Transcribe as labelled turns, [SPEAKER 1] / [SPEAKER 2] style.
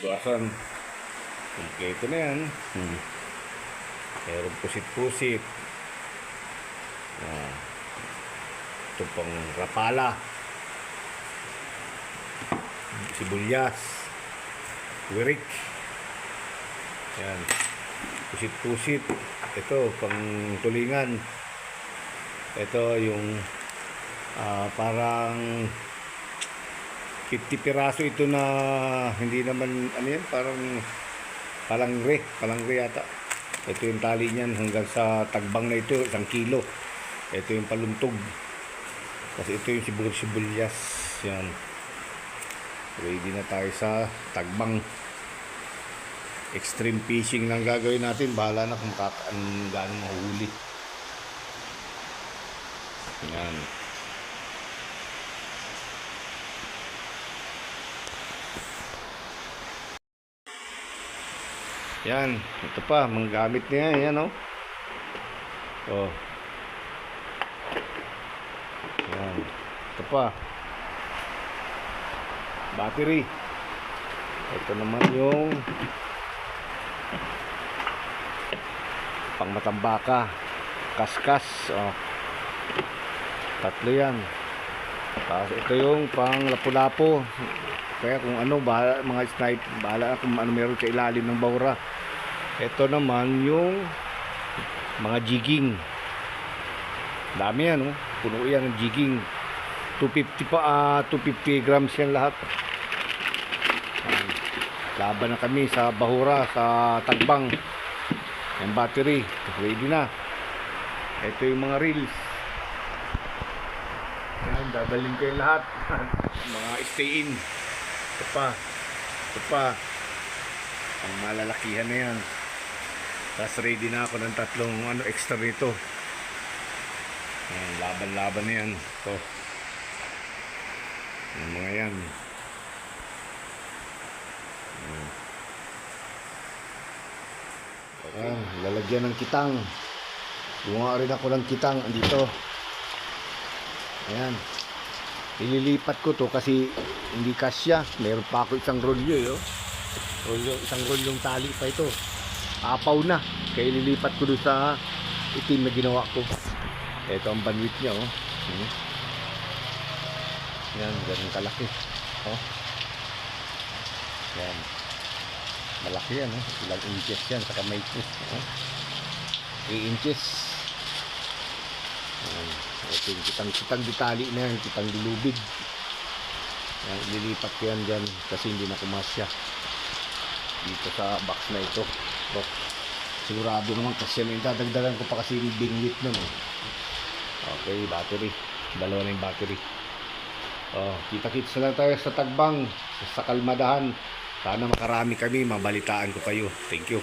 [SPEAKER 1] Bugasan. Kompleto na yan. Meron pusit-pusit. Ito pang rapala. Sibuyas. Wirik. Yan. Pusit-pusit. Ito pang tulingan. Ito yung parang 50 piraso ito na hindi naman ano yan, parang palangre yata. Ito yung tali niyan hanggang sa tagbang na ito, 1 kilo. Ito yung paluntog. Kasi ito yung sibuyas. Yan. Ready na tayo sa tagbang. Extreme fishing lang gagawin natin. Bahala na kung gaano mahuli. Yan. Yan. Ito pa. Manggamit niya. Yan o. Oh. Yan. Ito pa. Battery. Ito naman yung pangmatambaka. Kaskas. Oh. Tatlo yan. Tapos ito yung pang lapu-lapo. Kaya kung ano, mga snipe, bahala kung ano meron sa ilalim ng bahura. Ito naman yung mga jigging. Dami yan, oh. Puno yan ng jigging. 250 grams yan lahat. Laban na kami sa bahura, sa tagbang. Yung battery, ready na. Ito yung mga reels. Yan, dadalhin ko yung lahat. Mga stay in. Ito pa. Ang malalakihan na yan. Tapos ready na ako ng tatlong extra nito. Yan, laban na yan. Ito. Yung mga yan. Ayan, lalagyan ng kitang. Gumawa rin ako ng kitang dito. Ayan. Ililipat ko to kasi hindi kasya. Meron pa ako isang rolyo, isang rolyong tali pa ito. Apaw na. Kaya ililipat ko doon sa itim na ginawa ko. Ito ang bandwidth niya, oh. Yan, ganun kalaki. Oh. Yan. Malaki yan, oh. Ilang inches yan sa kamay ko. Oh. 3 inches. Yan. Ito yung kitang ditali na yan, kitang dilubid. Yan, ililipat ko yan dyan kasi hindi na kumasya dito sa box na ito. So, sigurado naman kasi yan, dadagdagan ko pa kasi yung bingwit nun, oh. Okay, battery. Dalawa na yung battery. Oh, kita-kits na lang tayo sa tagbang, sa Kalmadahan. Sana makarami kami, mabalitaan ko kayo. Thank you.